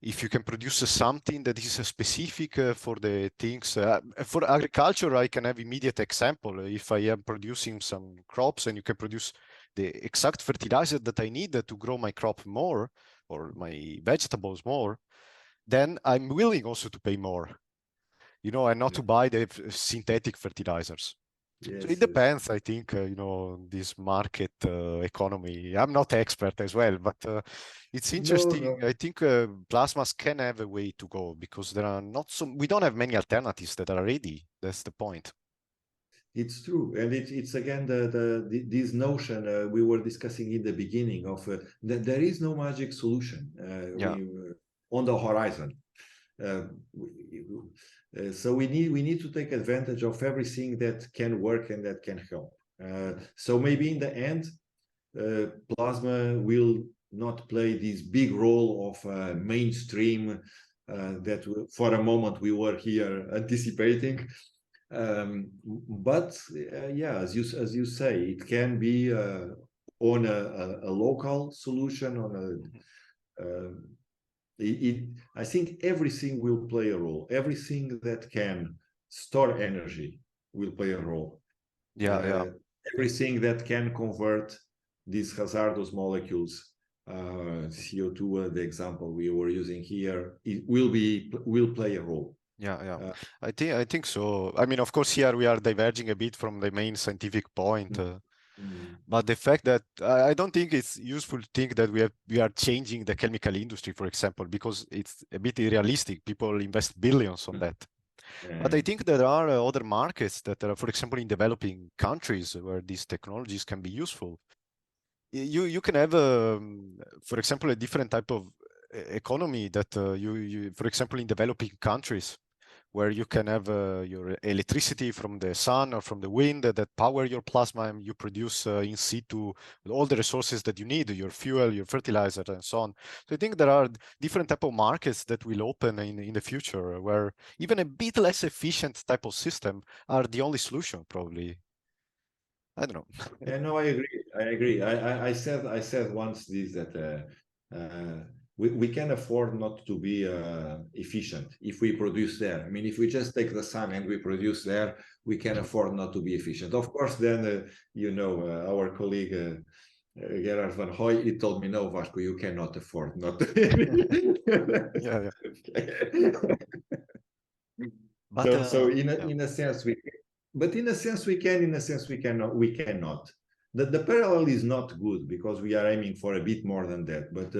if you can produce something that is specific for the things. For agriculture, I can have immediate example. If I am producing some crops and you can produce the exact fertilizer that I need to grow my crop more or my vegetables more, then I'm willing also to pay more, and not to buy the synthetic fertilizers. So it Yes, yes. depends, I think, this market economy. I'm not expert as well, but it's No, interesting. no. I think plasmas can have a way to go because we don't have many alternatives that are ready. That's the point. It's true, and it's again this notion we were discussing in the beginning of that there is no magic solution Yeah. on the horizon. So we need to take advantage of everything that can work and that can help. So maybe in the end, plasma will not play this big role of mainstream that for a moment we were here anticipating. But yeah, as you say, it can be on a local solution on I think everything will play a role. Everything that can store energy will play a role. Yeah. Everything that can convert these hazardous molecules, CO2, the example we were using here, it will play a role. Yeah. I think so. I mean, of course, here we are diverging a bit from the main scientific point. But the fact that I don't think it's useful to think that we are changing the chemical industry, for example, because it's a bit unrealistic. People invest billions on that. But I think there are other markets that are, for example, in developing countries where these technologies can be useful. You can have, for example, a different type of economy that you, for example, in developing countries, where you can have your electricity from the sun or from the wind that power your plasma, and you produce in situ all the resources that you need, your fuel, your fertilizer, and so on. So I think there are different type of markets that will open in the future, where even a bit less efficient type of system are the only solution, probably. I don't know. Yeah, no, I agree. I agree. I said once this that we can afford not to be efficient if we produce there. I mean, if we just take the sun and we produce there, we can afford not to be efficient. Of course, then our colleague Gerard van Hooy, he told me, no, Vasco, you cannot afford not to. Yeah. But So yeah. in a sense we, but in a sense we can, in a sense we cannot. The parallel is not good because we are aiming for a bit more than that. But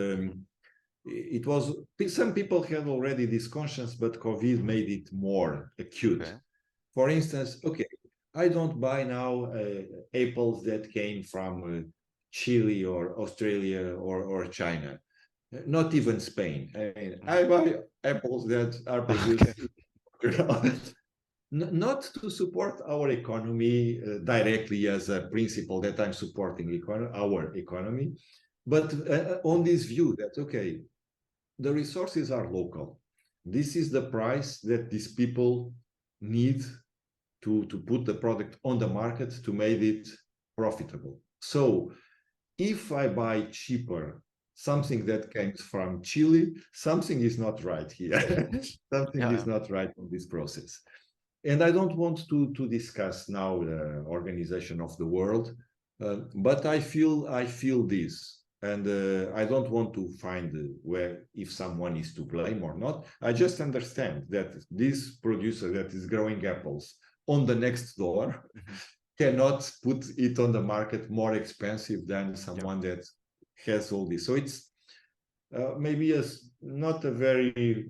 it was, some people had already this conscience, but COVID made it more acute. Okay. For instance, okay, I don't buy now apples that came from Chile or Australia or China, not even Spain. I mean, I buy apples that are Okay. produced not to support our economy directly as a principle that I'm supporting our economy, but on this view that, okay, the resources are local. this is the price that these people need to put the product on the market to make it profitable. So if I buy cheaper something that comes from Chile, something is not right here. Something is not right in this process. And I don't want to discuss now the organization of the world, but I feel this, and I don't want to find where if someone is to blame or not. I just understand that this producer that is growing apples on the next door cannot put it on the market more expensive than someone that has all this. So it's maybe not a very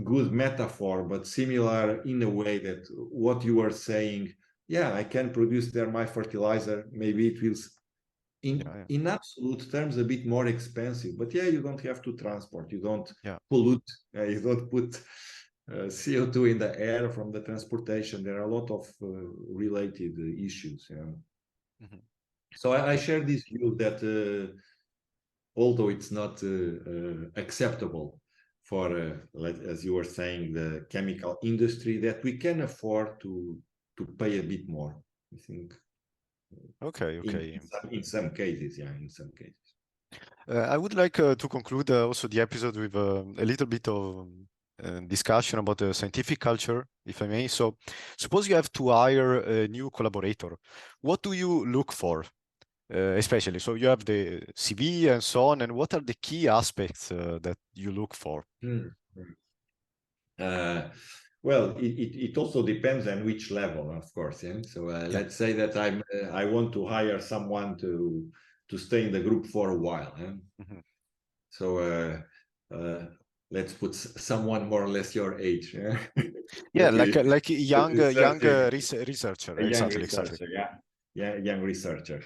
good metaphor, but similar in a way that what you were saying, yeah, I can produce there my fertilizer, maybe it will in absolute terms a bit more expensive, but yeah, you don't have to transport, you don't pollute, you don't put CO2 in the air from the transportation. There are a lot of related issues. So I share this view that although it's not acceptable for, as you were saying, the chemical industry, that we can afford to pay a bit more, I think. Okay. In some cases, in some cases. I would like to conclude also the episode with a little bit of discussion about the scientific culture, if I may. So suppose you have to hire a new collaborator. What do you look for, especially? So you have the CV and so on, and what are the key aspects that you look for? Well, it also depends on which level, of course. So let's say that I want to hire someone to stay in the group for a while. So let's put someone more or less your age. Yeah, like a young researcher. Exactly. Researcher, young researcher.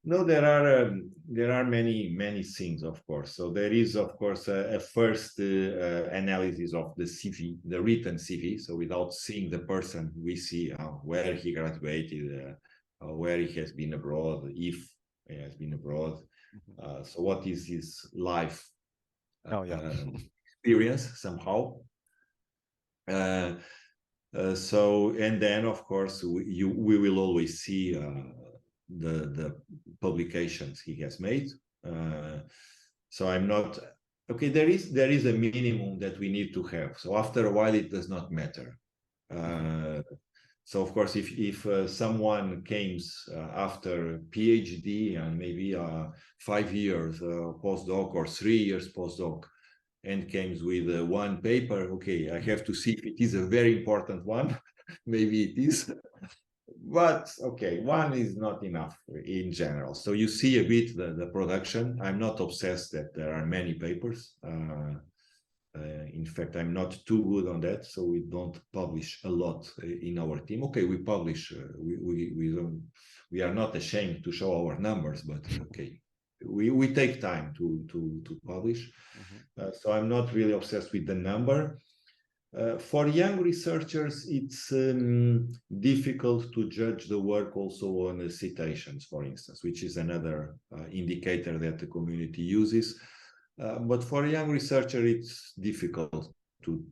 No, there are many things, of course. So there is, of course, a first analysis of the CV, the written CV. So without seeing the person, we see where he graduated, where he has been abroad, if he has been abroad. So what is his life experience somehow? So, and then, of course, we will always see the publications he has made. So I'm not okay. There is a minimum that we need to have. So after a while, it does not matter. So of course, if someone comes after PhD and maybe 5 years postdoc or 3 years postdoc, and comes with one paper, okay, I have to see if it is a very important one. Maybe it is. But okay, one is not enough in general. So you see a bit the production. I'm not obsessed that there are many papers. In fact, I'm not too good on that, so we don't publish a lot in our team. Okay, we publish. We are not ashamed to show our numbers, but okay, we take time to publish. So I'm not really obsessed with the number. For young researchers, it's difficult to judge the work also on citations, for instance, which is another indicator that the community uses. But for a young researcher, it's difficult to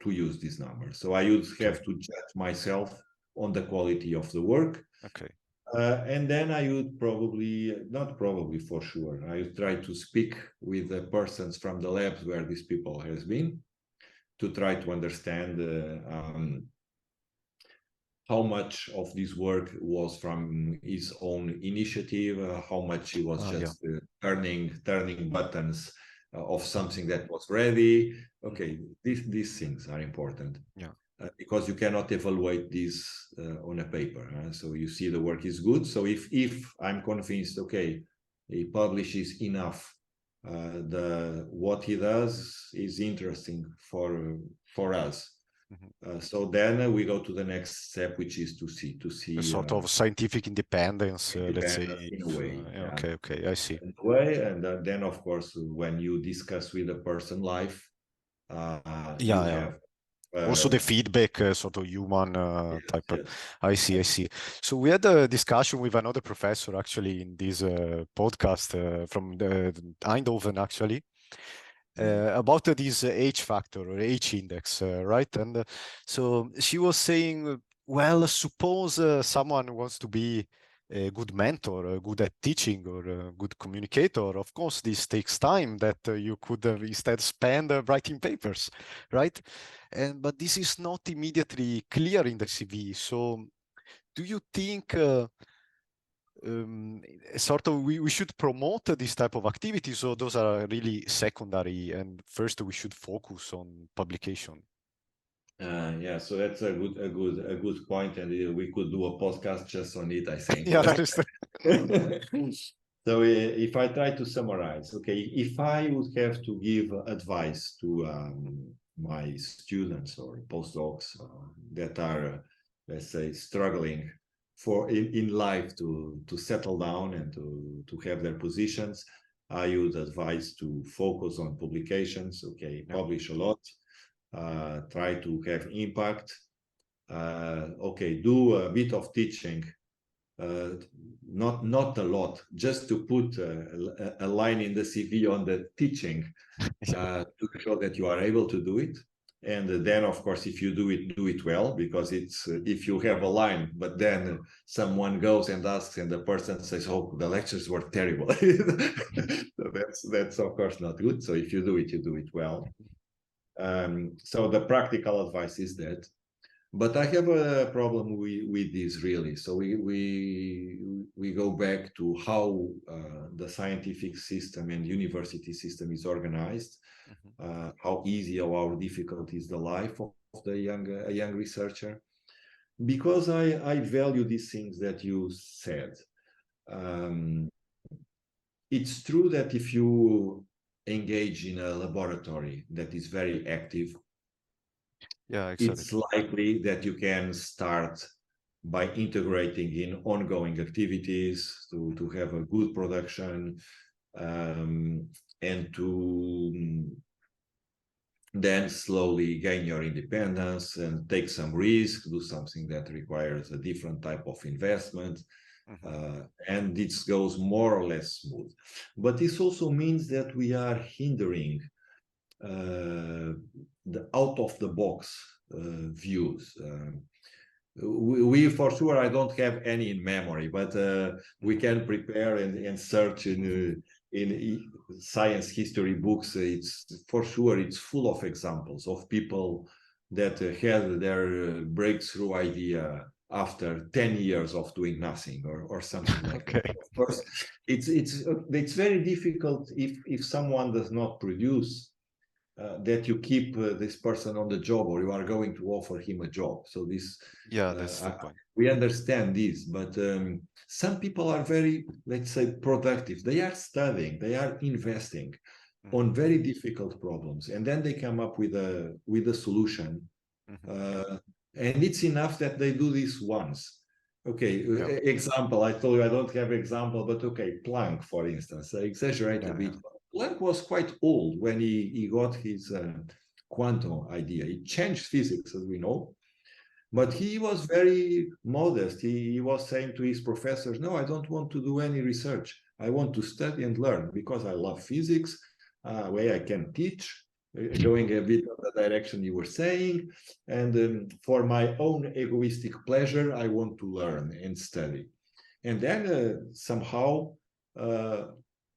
use this number. So I would have to judge myself on the quality of the work. Okay. And then I would for sure, I would try to speak with the persons from the labs where these people has been, to try to understand how much of this work was from his own initiative, how much he was just turning buttons of something that was ready. Okay, these things are important. Because you cannot evaluate this on a paper. So you see the work is good. So if I'm convinced, okay, he publishes enough, what he does is interesting for us. So then we go to the next step, which is to see a sort of scientific independence, let's say. In a way. Okay, I see. In a way, and then of course, when you discuss with a person live, you have also the feedback, sort of human type. I see. So we had a discussion with another professor actually in this podcast from Eindhoven actually, about this H factor or H index, right? And so she was saying, well, suppose someone wants to be a good mentor, good at teaching, or a good communicator. Of course, this takes time that you could instead spend writing papers, right? But this is not immediately clear in the CV. So do you think sort of we should promote this type of activities, so those are really secondary, and first we should focus on publication? Yeah, so that's a good point, and we could do a podcast just on it, I think. Yeah, that is So if I try to summarize, okay, if I would have to give advice to my students or postdocs that are, let's say, struggling in life to settle down and to have their positions, I would advise to focus on publications, okay, publish a lot, try to have impact, okay, do a bit of teaching, not a lot, just to put a line in the CV on the teaching, to show that you are able to do it. And then, of course, if you do it well, because it's if you have a line, but then someone goes and asks, and the person says, "Oh, the lectures were terrible." So that's of course not good. So if you do it well. So the practical advice is that. But I have a problem with this, really. So we go back to how the scientific system and university system is organized, how easy or how difficult is the life of a young researcher. Because I value these things that you said. It's true that if you engage in a laboratory that is very active, yeah, exactly, it's likely that you can start by integrating in ongoing activities to have a good production, and to then slowly gain your independence and take some risk, do something that requires a different type of investment. And it goes more or less smooth. But this also means that we are hindering the out-of-the-box views. We for sure, I don't have any in memory, but we can prepare and search in science history books. It's for sure, it's full of examples of people that had their breakthrough idea after 10 years of doing nothing or something like that. Of course, it's very difficult if someone does not produce that you keep this person on the job, or you are going to offer him a job. So this, that's the point. we understand this, but some people are very, let's say, productive. They are studying, they are investing on very difficult problems, and then they come up with a solution, and it's enough that they do this once. Okay, example, I told you I don't have example, but okay, Planck, for instance, I exaggerate a bit. Planck was quite old when he got his quantum idea. He changed physics, as we know, but he was very modest. He was saying to his professors, "No, I don't want to do any research. I want to study and learn because I love physics, where I can teach, going a bit of the direction you were saying. And for my own egoistic pleasure, I want to learn and study." And then somehow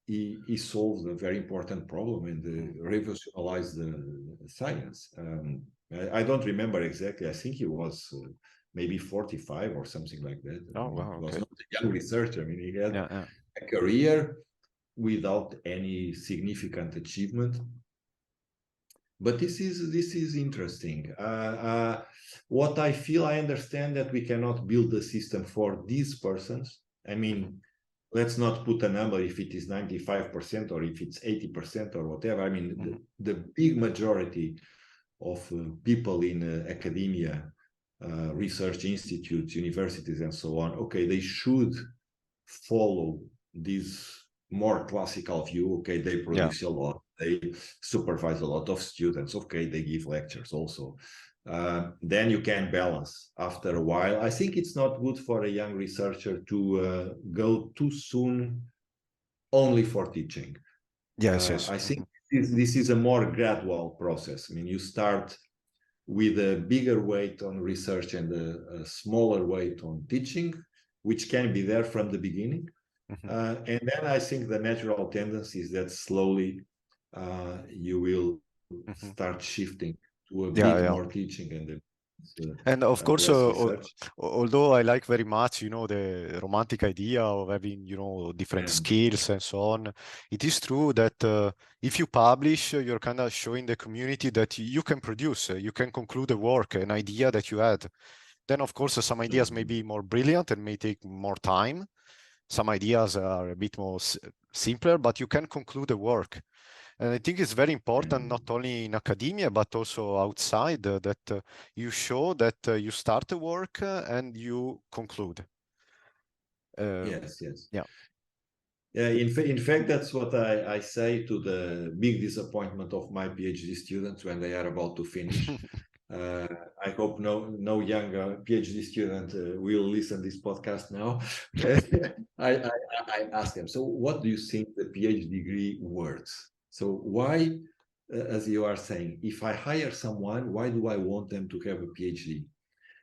he solved a very important problem and revolutionized the science. I don't remember exactly. I think he was maybe 45 or something like that. Oh, wow. He was not a young researcher. I mean, he had a career without any significant achievement. But this is interesting. What I feel, I understand that we cannot build a system for these persons. I mean, let's not put a number if it is 95% or if it's 80% or whatever. I mean, the big majority of people in academia, research institutes, universities, and so on, okay, they should follow this more classical view. Okay, they produce a lot, they supervise a lot of students, okay, they give lectures also. Then you can balance after a while. I think it's not good for a young researcher to go too soon only for teaching. Yes. I think this is a more gradual process. I mean, you start with a bigger weight on research and a smaller weight on teaching, which can be there from the beginning. And then I think the natural tendency is that slowly you will start shifting to a bit more teaching and of course, less research. although I like very much, you know, the romantic idea of having, you know, different skills and so on, it is true that if you publish, you're kind of showing the community that you can produce, you can conclude a work, an idea that you had. Then, of course, some ideas may be more brilliant and may take more time. Some ideas are a bit more simpler, but you can conclude a work. And I think it's very important, not only in academia, but also outside, that you show that you start a work and you conclude. Yes. Yeah. Yeah, in fact, that's what I say to the big disappointment of my PhD students when they are about to finish. I hope no young PhD student will listen this podcast now. I ask them, so what do you think the PhD degree worth? So why, as you are saying, if I hire someone, why do I want them to have a PhD?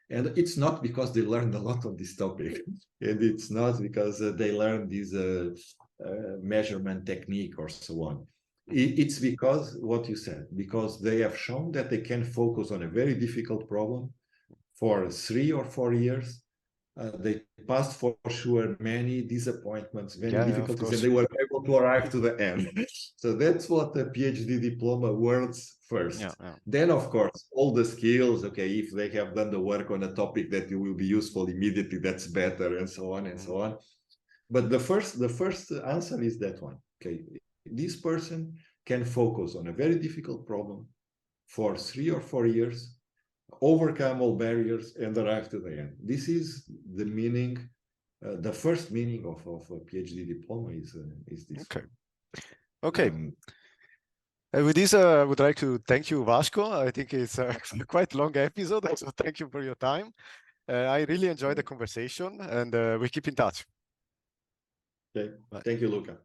And it's not because they learned a lot on this topic, and it's not because they learned this measurement technique or so on. It's because what you said, because they have shown that they can focus on a very difficult problem for 3 or 4 years. They passed for sure many disappointments, many difficulties, and they were able to arrive to the end. So that's what the PhD diploma works first. Then, of course, all the skills, okay, if they have done the work on a topic that will be useful immediately, that's better, and so on and so on. But the first answer is that one. Okay, this person can focus on a very difficult problem for 3 or 4 years, overcome all barriers, and arrive to the end. This is the meaning, the first meaning of a PhD diploma is this. Okay. Okay. With this, I would like to thank you, Vasco. I think it's a quite long episode, so thank you for your time. I really enjoyed the conversation, and we keep in touch. Okay. Thank you, Luca.